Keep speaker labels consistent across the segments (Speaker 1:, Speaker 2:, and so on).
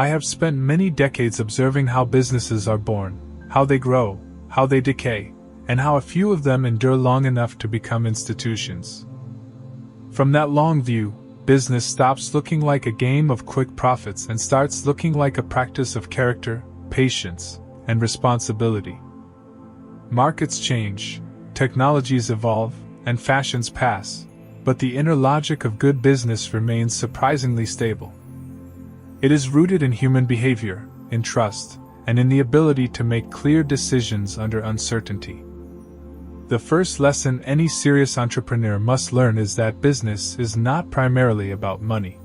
Speaker 1: I have spent many decades observing how businesses are born, how they grow, how they decay, and how a few of them endure long enough to become institutions. From that long view, business stops looking like a game of quick profits and starts looking like a practice of character, patience, and responsibility. Markets change, technologies evolve, and fashions pass, but the inner logic of good business remains surprisingly stable. It is rooted in human behavior, in trust, and in the ability to make clear decisions under uncertainty. The first lesson any serious entrepreneur must learn is that business is not primarily about money.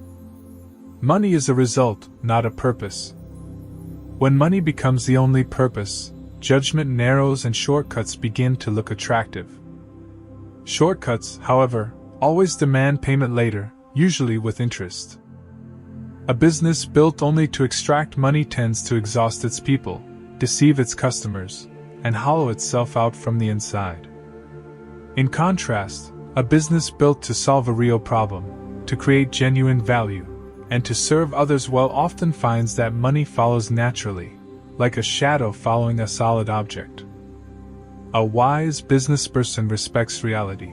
Speaker 1: Money is a result, not a purpose. When money becomes the only purpose, judgment narrows and shortcuts begin to look attractive. Shortcuts, however, always demand payment later, usually with interest. A business built only to extract money tends to exhaust its people, deceive its customers, and hollow itself out from the inside. In contrast, a business built to solve a real problem, to create genuine value, and to serve others well often finds that money follows naturally, like a shadow following a solid object. A wise businessperson respects reality.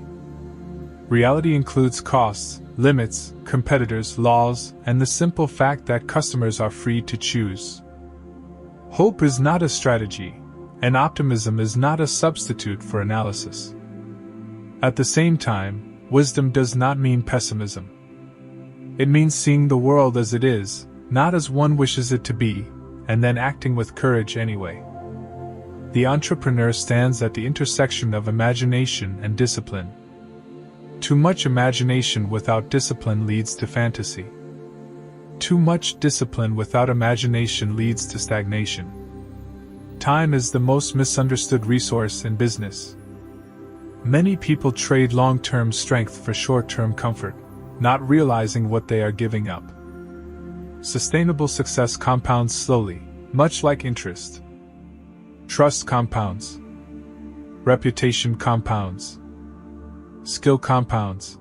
Speaker 1: Reality includes costs, limits, competitors, laws, and the simple fact that customers are free to choose. Hope is not a strategy, and optimism is not a substitute for analysis. At the same time, wisdom does not mean pessimism. It means seeing the world as it is, not as one wishes it to be, and then acting with courage anyway. The entrepreneur stands at the intersection of imagination and discipline. Too much imagination without discipline leads to fantasy. Too much discipline without imagination leads to stagnation. Time is the most misunderstood resource in business. Many people trade long-term strength for short-term comfort, not realizing what they are giving up. Sustainable success compounds slowly, much like interest. Trust compounds. Reputation compounds. Skill compounds.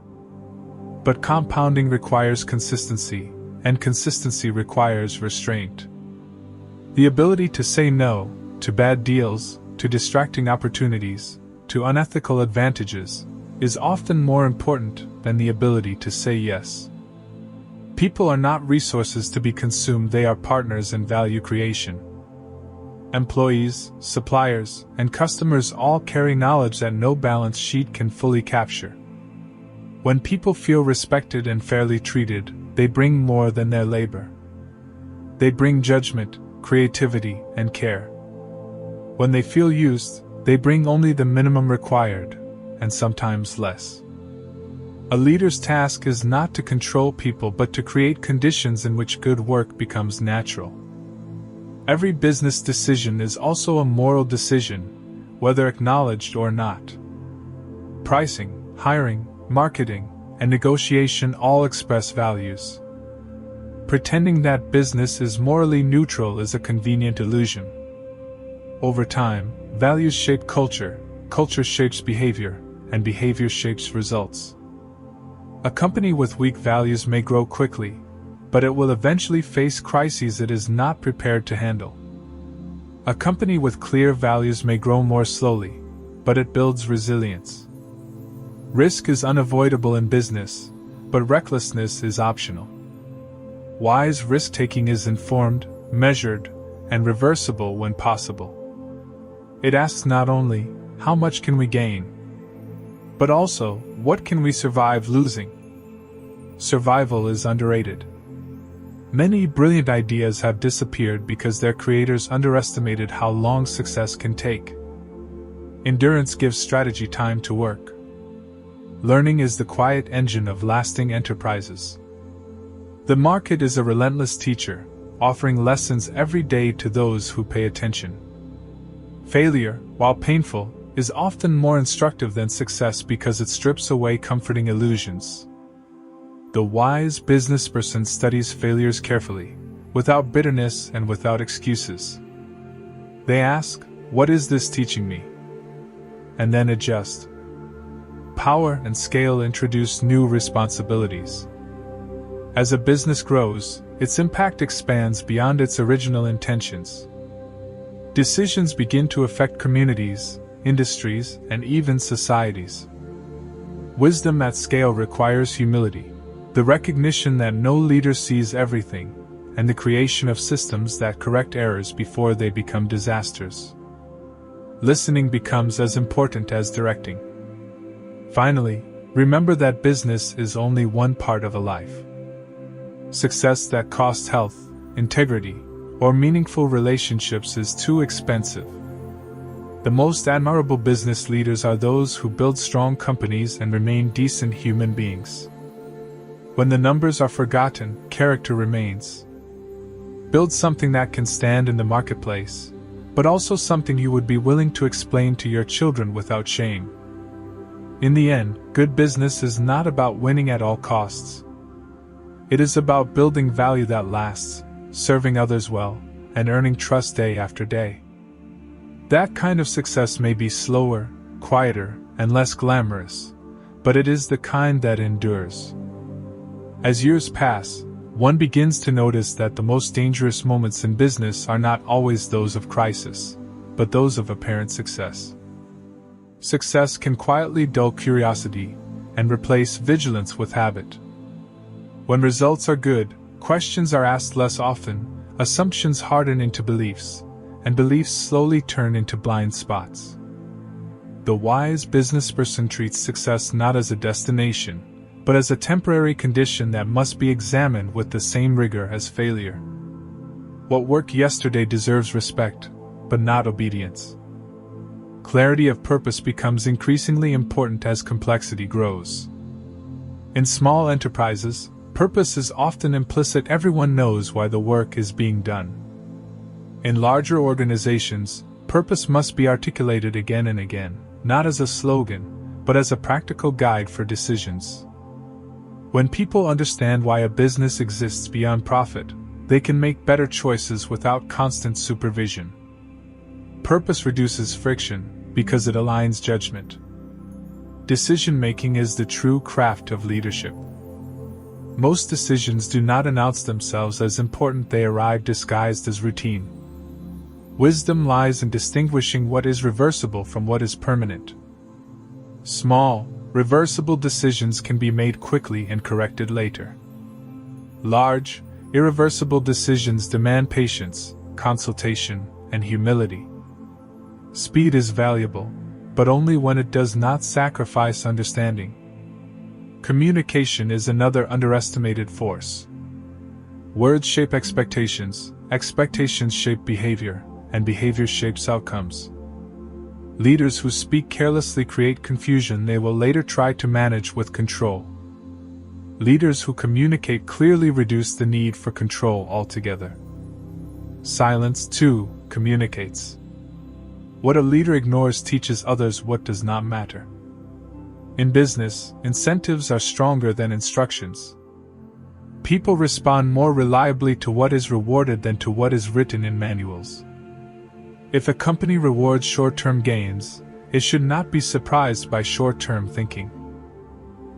Speaker 1: But compounding requires consistency, and consistency requires restraint. The ability to say no to bad deals, to distracting opportunities, to unethical advantages, is often more important than the ability to say yes. People are not resources to be consumed, they are partners in value creation. Employees, suppliers, and customers all carry knowledge that no balance sheet can fully capture. When people feel respected and fairly treated, they bring more than their labor. They bring judgment, creativity, and care. When they feel used, they bring only the minimum required, and sometimes less. A leader's task is not to control people but to create conditions in which good work becomes natural. Every business decision is also a moral decision, whether acknowledged or not. Pricing, hiring, marketing, and negotiation all express values. Pretending that business is morally neutral is a convenient illusion. Over time, values shape culture, culture shapes behavior, and behavior shapes results. A company with weak values may grow quickly, but it will eventually face crises it is not prepared to handle. A company with clear values may grow more slowly, but it builds resilience. Risk is unavoidable in business, but recklessness is optional. Wise risk-taking is informed, measured, and reversible when possible. It asks not only, how much can we gain, but also, what can we survive losing? Survival is underrated. Many brilliant ideas have disappeared because their creators underestimated how long success can take. Endurance gives strategy time to work. Learning is the quiet engine of lasting enterprises. The market is a relentless teacher, offering lessons every day to those who pay attention. Failure, while painful, is often more instructive than success because it strips away comforting illusions. The wise businessperson studies failures carefully, without bitterness and without excuses. They ask, what is this teaching me? And then adjust. Power and scale introduce new responsibilities. As a business grows, its impact expands beyond its original intentions. Decisions begin to affect communities, industries, and even societies. Wisdom at scale requires humility, the recognition that no leader sees everything, and the creation of systems that correct errors before they become disasters. Listening becomes as important as directing. Finally, remember that business is only one part of a life. Success that costs health, integrity, or meaningful relationships is too expensive. The most admirable business leaders are those who build strong companies and remain decent human beings. When the numbers are forgotten, character remains. Build something that can stand in the marketplace, but also something you would be willing to explain to your children without shame. In the end, good business is not about winning at all costs. It is about building value that lasts, serving others well, and earning trust day after day. That kind of success may be slower, quieter, and less glamorous, but it is the kind that endures. As years pass, one begins to notice that the most dangerous moments in business are not always those of crisis, but those of apparent success. Success can quietly dull curiosity and replace vigilance with habit. When results are good, questions are asked less often, assumptions harden into beliefs, and beliefs slowly turn into blind spots. The wise businessperson treats success not as a destination, but as a temporary condition that must be examined with the same rigor as failure. What worked yesterday deserves respect, but not obedience. Clarity of purpose becomes increasingly important as complexity grows. In small enterprises, purpose is often implicit. Everyone knows why the work is being done. In larger organizations, purpose must be articulated again and again, not as a slogan, but as a practical guide for decisions. When people understand why a business exists beyond profit, they can make better choices without constant supervision. Purpose reduces friction because it aligns judgment. Decision-making is the true craft of leadership. Most decisions do not announce themselves as important, they arrive disguised as routine. Wisdom lies in distinguishing what is reversible from what is permanent. Small, reversible decisions can be made quickly and corrected later. Large, irreversible decisions demand patience, consultation, and humility. Speed is valuable, but only when it does not sacrifice understanding. Communication is another underestimated force. Words shape expectations, expectations shape behavior, and behavior shapes outcomes. Leaders who speak carelessly create confusion they will later try to manage with control. Leaders who communicate clearly reduce the need for control altogether. Silence, too, communicates. What a leader ignores teaches others what does not matter. In business, incentives are stronger than instructions. People respond more reliably to what is rewarded than to what is written in manuals. If a company rewards short-term gains, it should not be surprised by short-term thinking.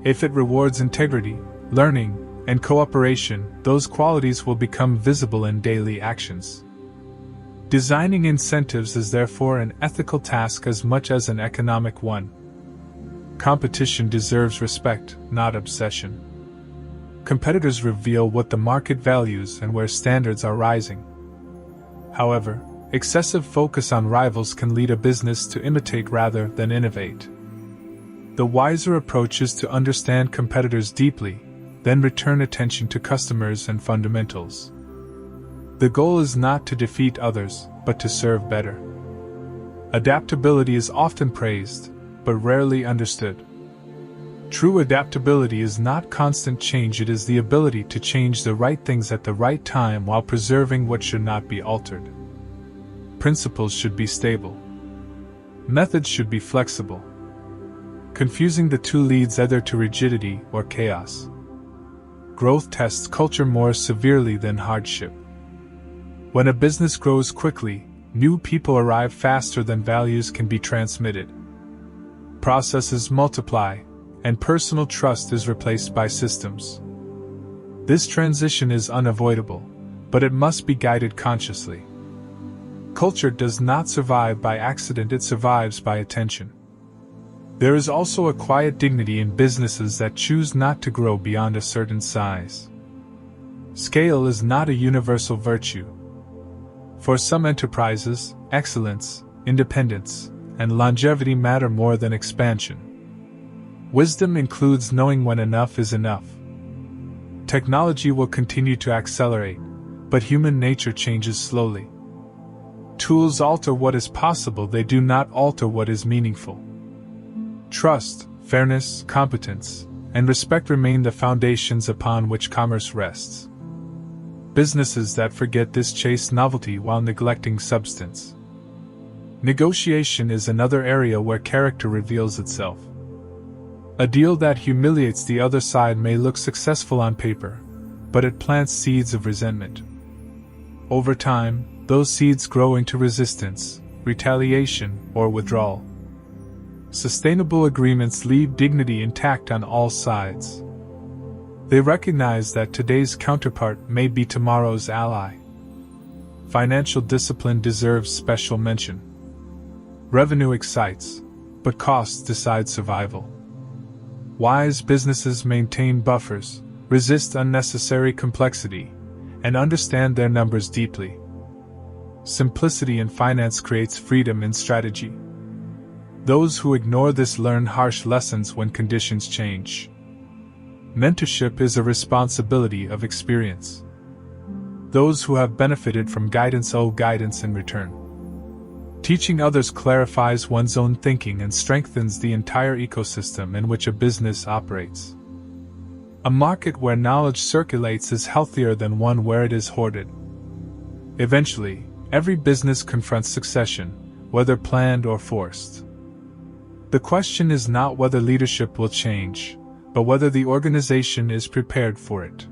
Speaker 1: If it rewards integrity, learning, and cooperation, those qualities will become visible in daily actions. Designing incentives is therefore an ethical task as much as an economic one. Competition deserves respect, not obsession. Competitors reveal what the market values and where standards are rising. However, excessive focus on rivals can lead a business to imitate rather than innovate. The wiser approach is to understand competitors deeply, then return attention to customers and fundamentals. The goal is not to defeat others, but to serve better. Adaptability is often praised, but rarely understood. True adaptability is not constant change, it is the ability to change the right things at the right time while preserving what should not be altered. Principles should be stable. Methods should be flexible. Confusing the two leads either to rigidity or chaos. Growth tests culture more severely than hardship. When a business grows quickly, new people arrive faster than values can be transmitted. Processes multiply, and personal trust is replaced by systems. This transition is unavoidable, but it must be guided consciously. Culture does not survive by accident, it survives by attention. There is also a quiet dignity in businesses that choose not to grow beyond a certain size. Scale is not a universal virtue. For some enterprises, excellence, independence, and longevity matter more than expansion. Wisdom includes knowing when enough is enough. Technology will continue to accelerate, but human nature changes slowly. Tools alter what is possible, they do not alter what is meaningful. Trust, fairness, competence, and respect remain the foundations upon which commerce rests. Businesses that forget this chase novelty while neglecting substance. Negotiation is another area where character reveals itself. A deal that humiliates the other side may look successful on paper, but it plants seeds of resentment. Over time, those seeds grow into resistance, retaliation, or withdrawal. Sustainable agreements leave dignity intact on all sides. They recognize that today's counterpart may be tomorrow's ally. Financial discipline deserves special mention. Revenue excites, but costs decide survival. Wise businesses maintain buffers, resist unnecessary complexity, and understand their numbers deeply. Simplicity in finance creates freedom in strategy. Those who ignore this learn harsh lessons when conditions change. Mentorship is a responsibility of experience. Those who have benefited from guidance owe guidance in return. Teaching others clarifies one's own thinking and strengthens the entire ecosystem in which a business operates. A market where knowledge circulates is healthier than one where it is hoarded. Eventually, every business confronts succession, whether planned or forced. The question is not whether leadership will change, but whether the organization is prepared for it.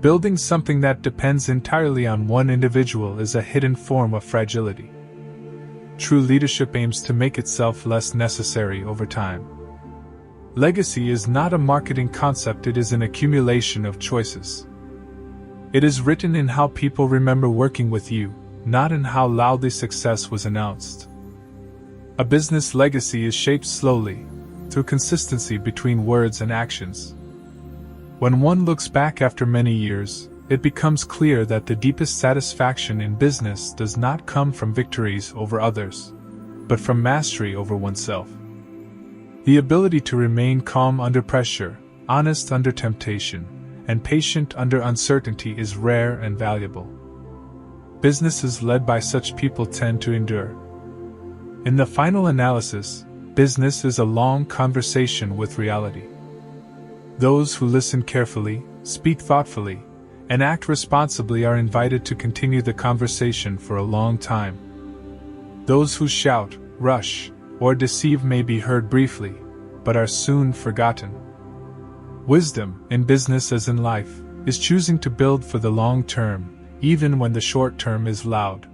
Speaker 1: Building something that depends entirely on one individual is a hidden form of fragility. True leadership aims to make itself less necessary over time. Legacy is not a marketing concept, it is an accumulation of choices. It is written in how people remember working with you, not in how loudly success was announced. A business legacy is shaped slowly, through consistency between words and actions. When one looks back after many years, it becomes clear that the deepest satisfaction in business does not come from victories over others, but from mastery over oneself. The ability to remain calm under pressure, honest under temptation, and patient under uncertainty is rare and valuable. Businesses led by such people tend to endure. In the final analysis, business is a long conversation with reality. Those who listen carefully, speak thoughtfully, and act responsibly are invited to continue the conversation for a long time. Those who shout, rush, or deceive may be heard briefly, but are soon forgotten. Wisdom, in business as in life, is choosing to build for the long term, even when the short term is loud.